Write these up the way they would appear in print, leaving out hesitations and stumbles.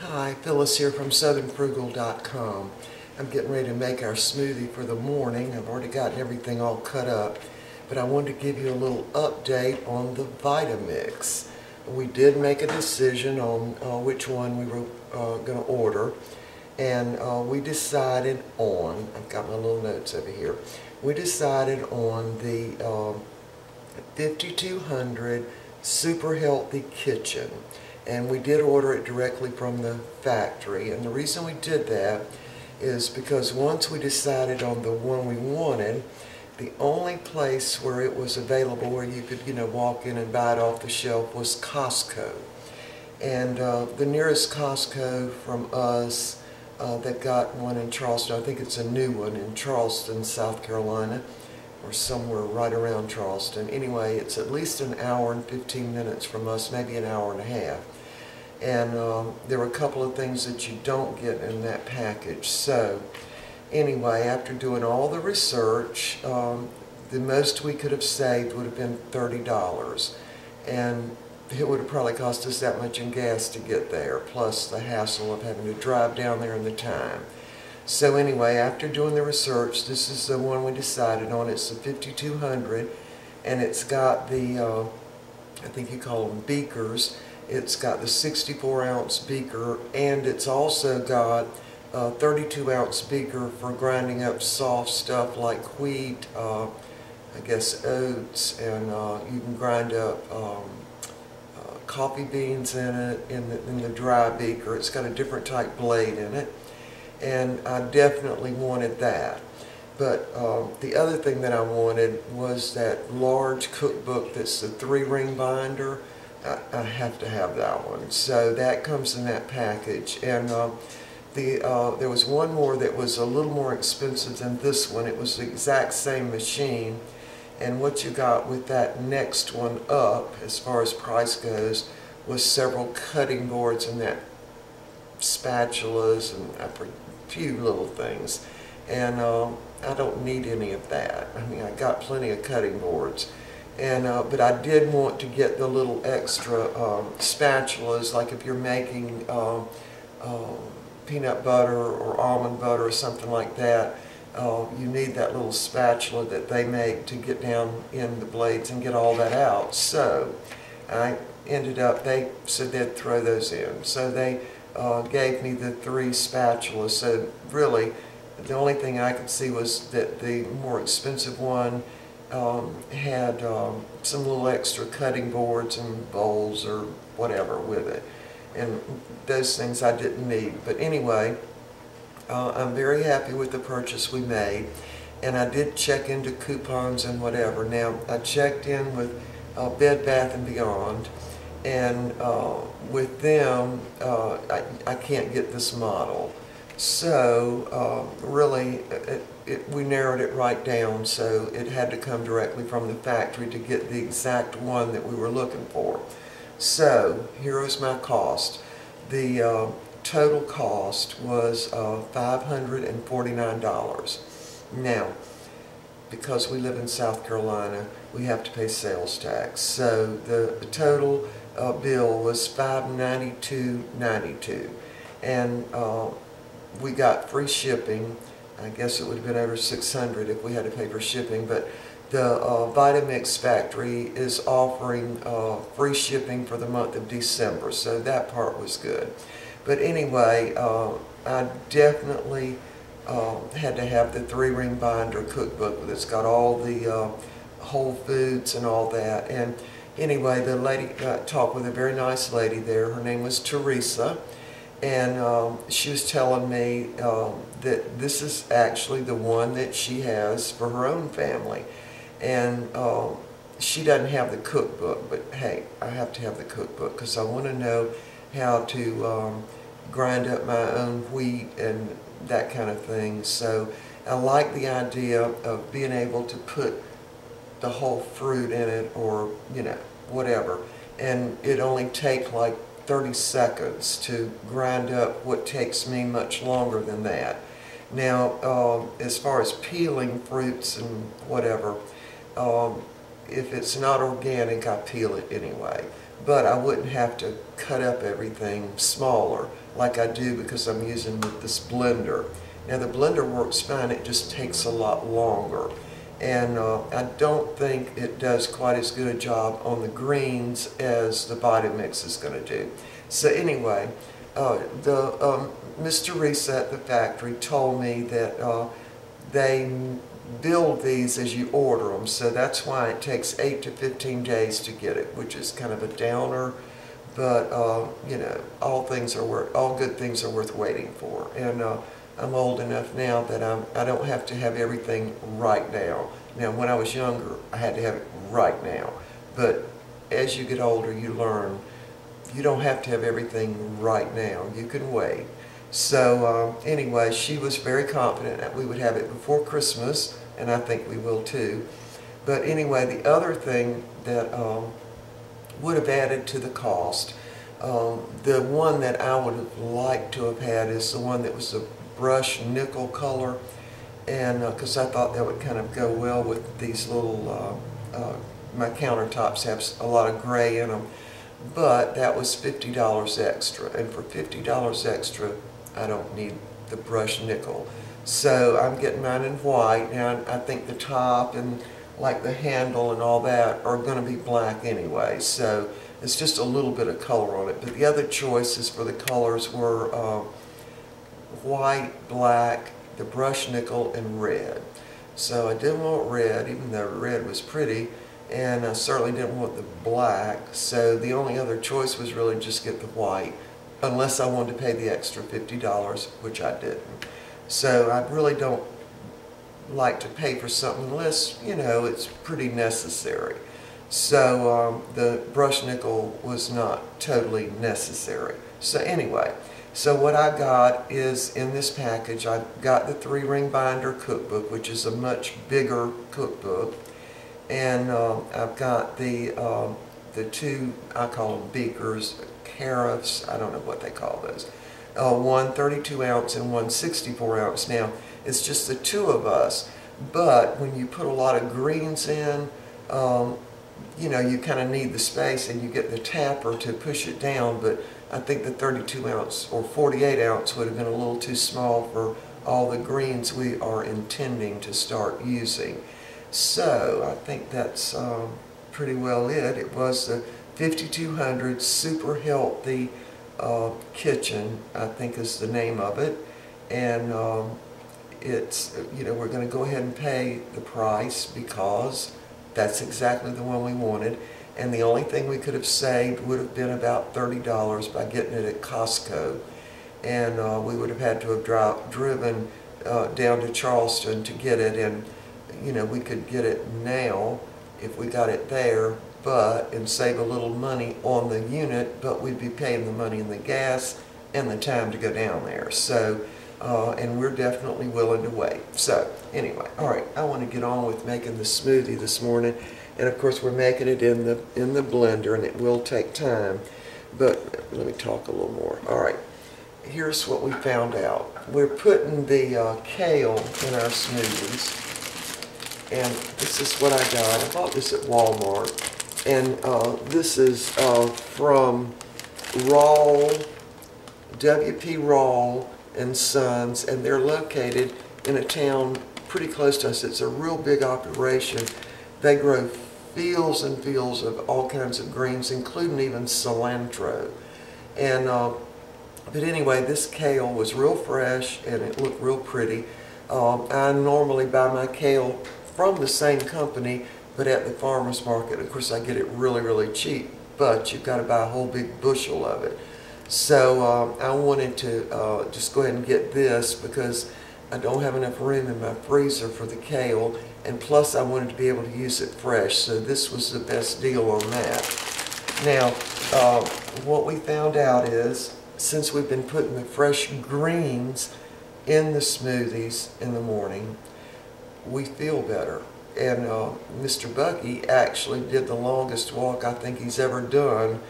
Hi, Phyllis here from southernfrugal.com. I'm getting ready to make our smoothie for the morning. I've already gotten everything all cut up, but I wanted to give you a little update on the Vitamix. We did make a decision on which one we were going to order, and we decided on, I've got my little notes over here, we decided on the 5200 Super Healthy Kitchen. And we did order it directly from the factory, and the reason we did that is because once we decided on the one we wanted, the only place where it was available where you could, walk in and buy it off the shelf was Costco. And the nearest Costco from us, they've got one in Charleston. I think it's a new one in Charleston, South Carolina, or somewhere right around Charleston. Anyway, it's at least an hour and 15 minutes from us, maybe an hour and a half. And there were a couple of things that you don't get in that package. So anyway, after doing all the research, the most we could have saved would have been $30. And it would have probably cost us that much in gas to get there, plus the hassle of having to drive down there and the time. So anyway, after doing the research, this is the one we decided on. It's the 5200, and it's got the, I think you call them beakers. It's got the 64-ounce beaker, and it's also got a 32-ounce beaker for grinding up soft stuff like wheat, I guess oats, and you can grind up coffee beans in it in the dry beaker. It's got a different type blade in it, and I definitely wanted that. But the other thing that I wanted was that large cookbook that's the 3-ring binder. I have to have that one. So that comes in that package. And there was one more that was a little more expensive than this one. It was the exact same machine. And what you got with that next one up, as far as price goes, was several cutting boards and that spatulas and a few little things. And I don't need any of that. I mean, I got plenty of cutting boards. And, but I did want to get the little extra spatulas, like if you're making peanut butter or almond butter or something like that, you need that little spatula that they make to get down in the blades and get all that out. So I ended up, they said they'd throw those in. So they gave me the 3 spatulas. So really, the only thing I could see was that the more expensive one had some little extra cutting boards and bowls or whatever with it, and those things I didn't need. But anyway, I'm very happy with the purchase we made, and I did check into coupons and whatever. Now, I checked in with Bed Bath & Beyond, and with them I can't get this model. So really we narrowed it right down, so it had to come directly from the factory to get the exact one that we were looking for. So here is my cost. The total cost was $549. Now, because we live in South Carolina, we have to pay sales tax. So the total bill was $592.92, and we got free shipping. I guess it would have been over $600 if we had to pay for shipping, but the Vitamix factory is offering free shipping for the month of December, so that part was good. But anyway, I definitely had to have the 3-ring binder cookbook that's got all the whole foods and all that. And anyway, the lady, talked with a very nice lady there. Her name was Teresa. And she was telling me that this is actually the one that she has for her own family. And she doesn't have the cookbook, but hey, I have to have the cookbook because I want to know how to grind up my own wheat and that kind of thing. So I like the idea of being able to put the whole fruit in it, or whatever, and it only take like 30 seconds to grind up what takes me much longer than that. Now, as far as peeling fruits and whatever, if it's not organic, I peel it anyway. but I wouldn't have to cut up everything smaller like I do because I'm using this blender. Now the blender works fine, it just takes a lot longer. And I don't think it does quite as good a job on the greens as the Vitamix is going to do. So anyway, Mr. Reese at the factory told me that they build these as you order them, so that's why it takes 8 to 15 days to get it, which is kind of a downer, but you know, all good things are worth waiting for. And I'm old enough now that I don't have to have everything right now. Now, when I was younger, I had to have it right now, but as you get older, you learn you don't have to have everything right now. You can wait. So anyway, she was very confident that we would have it before Christmas, and I think we will too. But anyway, the other thing that would have added to the cost, the one that I would have liked to have had is the one that was the brush nickel color, and because I thought that would kind of go well with these little, my countertops have a lot of gray in them. But that was $50 extra, and for $50 extra, I don't need the brush nickel. So I'm getting mine in white. Now I think the top and like the handle and all that are going to be black anyway, so it's just a little bit of color on it. But the other choices for the colors were white, black, the brush nickel, and red. So I didn't want red, even though red was pretty, and I certainly didn't want the black, so the only other choice was really just get the white, unless I wanted to pay the extra $50, which I didn't. So I really don't like to pay for something unless, you know, it's pretty necessary. So the brush nickel was not totally necessary. So anyway, so what I got is in this package, I got the 3-ring binder cookbook, which is a much bigger cookbook. And I've got the 2, I call them beakers, carafes, I don't know what they call those. One 32 ounce and one 64 ounce. Now, it's just the 2 of us, but when you put a lot of greens in, you know, you kind of need the space, and you get the tapper to push it down, but I think the 32 ounce or 48 ounce would have been a little too small for all the greens we are intending to start using. So I think that's pretty well it. It was the 5200 Super Healthy Kitchen, I think is the name of it. And it's, you know, we're going to go ahead and pay the price because that's exactly the one we wanted. And the only thing we could have saved would have been about $30 by getting it at Costco. And we would have had to have driven down to Charleston to get it, and you know, we could get it now if we got it there, and save a little money on the unit, but we'd be paying the money in the gas and the time to go down there. So, and we're definitely willing to wait. So, anyway, all right, I want to get on with making the smoothie this morning, and of course we're making it in the blender, and it will take time. But let me talk a little more. All right, here's what we found out. We're putting the kale in our smoothies. And this is what I got. I bought this at Walmart. And this is from W.P. Rawl and Sons, and they're located in a town pretty close to us. It's a real big operation. They grow fields and fields of all kinds of greens, including even cilantro. And but anyway, this kale was real fresh, and it looked real pretty. I normally buy my kale from the same company, but at the farmer's market. Of course, I get it really, really cheap, but you've got to buy a whole big bushel of it. So I wanted to just go ahead and get this because I don't have enough room in my freezer for the kale, and plus I wanted to be able to use it fresh, so this was the best deal on that. Now, what we found out is, since we've been putting the fresh greens in the smoothies in the morning, we feel better. And Mr. Bucky actually did the longest walk I think he's ever done,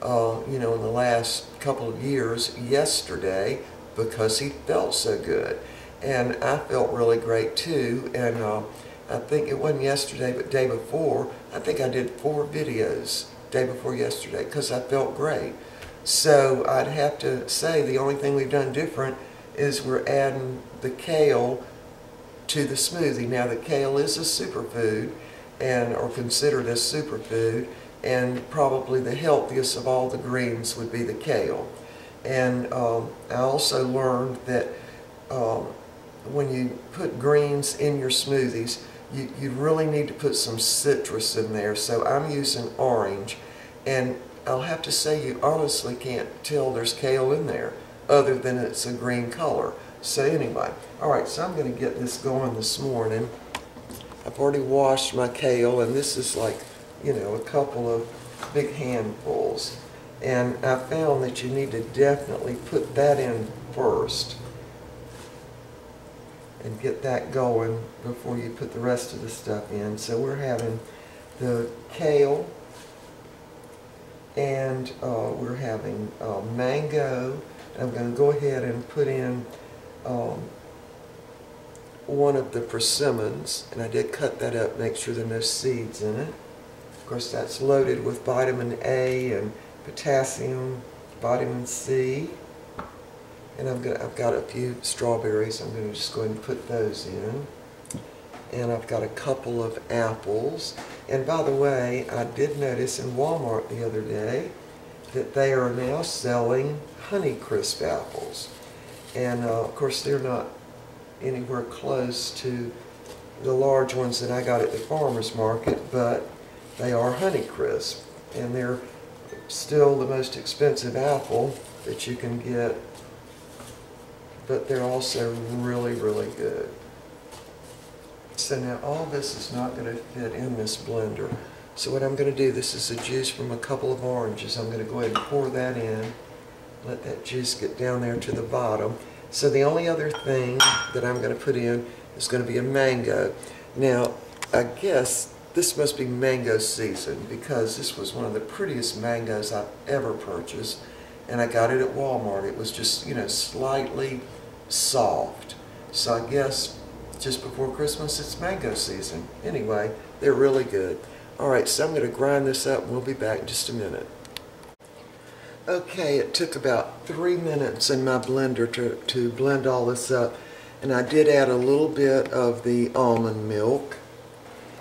you know, in the last couple of years yesterday, because he felt so good. And I felt really great too. And I think it wasn't yesterday, but day before, I think I did 4 videos day before yesterday because I felt great. So I'd have to say the only thing we've done different is we're adding the kale to the smoothie. Now the kale is a superfood, or considered a superfood, and probably the healthiest of all the greens would be the kale. And I also learned that when you put greens in your smoothies, you really need to put some citrus in there. So I'm using orange, and I'll have to say you honestly can't tell there's kale in there other than it's a green color. So anyway, alright, so I'm going to get this going this morning. I've already washed my kale, and this is like, you know, a couple of big handfuls. And I found that you need to definitely put that in first and get that going before you put the rest of the stuff in. So we're having the kale, and we're having mango. I'm going to go ahead and put in one of the persimmons, and I did cut that up, make sure there are no seeds in it. Of course, that's loaded with vitamin A and potassium, vitamin C. And I've got a few strawberries. I'm going to just go ahead and put those in. And I've got a couple of apples. And by the way, I did notice in Walmart the other day that they are now selling Honeycrisp apples. And of course, they're not anywhere close to the large ones that I got at the farmer's market, but they are Honeycrisp. And they're still the most expensive apple that you can get, but they're also really, really good. So now all this is not going to fit in this blender. So what I'm going to do, this is the juice from a couple of oranges. I'm going to go ahead and pour that in. Let that juice get down there to the bottom. So the only other thing that I'm going to put in is going to be a mango. Now, I guess this must be mango season because this was one of the prettiest mangoes I've ever purchased. And I got it at Walmart. It was just, you know, slightly soft. So I guess just before Christmas, it's mango season. Anyway, they're really good. Alright, so I'm going to grind this up and we'll be back in just a minute. Okay, it took about 3 minutes in my blender to blend all this up. And I did add a little bit of the almond milk.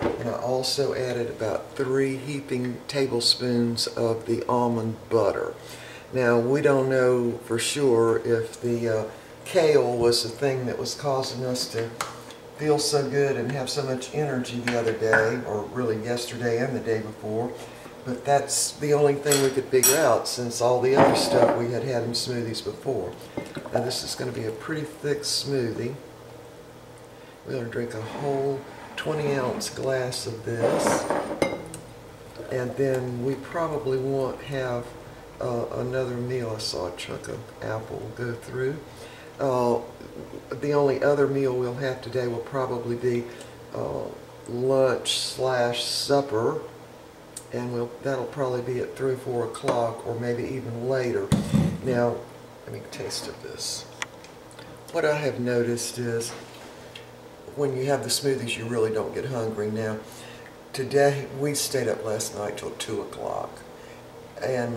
And I also added about 3 heaping tablespoons of the almond butter. Now, we don't know for sure if the kale was the thing that was causing us to feel so good and have so much energy the other day, or really yesterday and the day before. But that's the only thing we could figure out since all the other stuff we had in smoothies before. Now this is going to be a pretty thick smoothie. We're going to drink a whole 20-ounce glass of this. And then we probably won't have another meal. I saw a chunk of apple go through. The only other meal we'll have today will probably be lunch/supper, and that'll probably be at 3 or 4 o'clock, or maybe even later. Now, let me taste of this. What I have noticed is when you have the smoothies, you really don't get hungry. Now, today we stayed up last night till 2 o'clock, and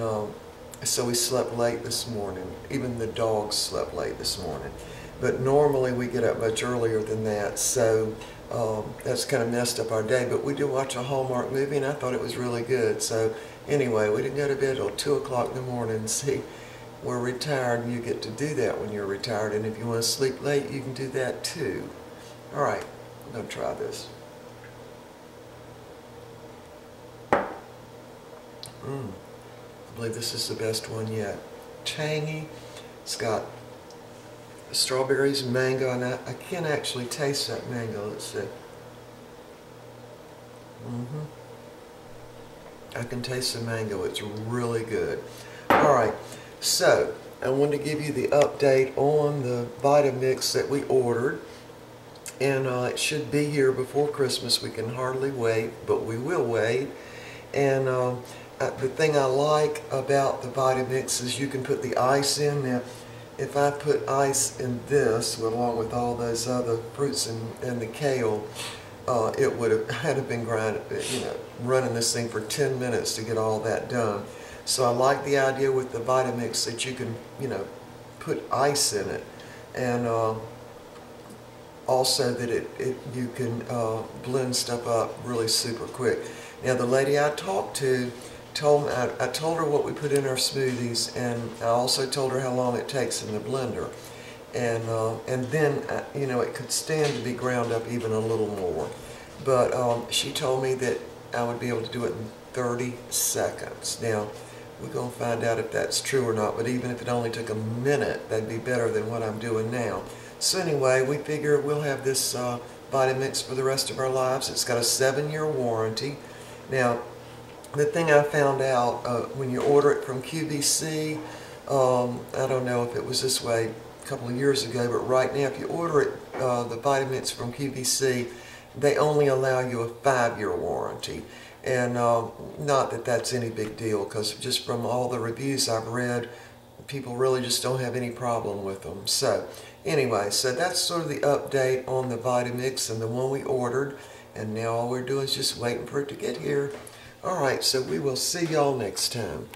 so we slept late this morning. Even the dogs slept late this morning. But normally we get up much earlier than that, so that's kind of messed up our day. But we did watch a Hallmark movie, and I thought it was really good. So anyway, we didn't go to bed till 2 o'clock in the morning. See, we're retired, and you get to do that when you're retired. And if you want to sleep late, you can do that too. All right, I'm going to try this. I believe this is the best one yet. Tangy. It's got strawberries and mango, and I can actually taste that mango. Let's see. I can taste the mango. It's really good. Alright, so I wanted to give you the update on the Vitamix that we ordered, and it should be here before Christmas. We can hardly wait, but we will wait. And the thing I like about the Vitamix is you can put the ice in. Now, if I put ice in this along with all those other fruits and the kale, it would have had to been running this thing for 10 minutes to get all that done. So I like the idea with the Vitamix that you can, put ice in it, and also that you can blend stuff up really super quick. Now the lady I talked to I told her what we put in our smoothies, and I also told her how long it takes in the blender, and then it could stand to be ground up even a little more, but she told me that I would be able to do it in 30 seconds. Now we're going to find out if that's true or not, but even if it only took a minute, that'd be better than what I'm doing now. So anyway, we figure we'll have this Vitamix for the rest of our lives. It's got a 7-year warranty. Now, the thing I found out when you order it from QVC, I don't know if it was this way a couple of years ago, but right now if you order it, the Vitamix from QVC, they only allow you a 5-year warranty. And not that that's any big deal, because just from all the reviews I've read, people really just don't have any problem with them. So anyway, so that's sort of the update on the Vitamix and the one we ordered, and now all we're doing is just waiting for it to get here. Alright, so we will see y'all next time.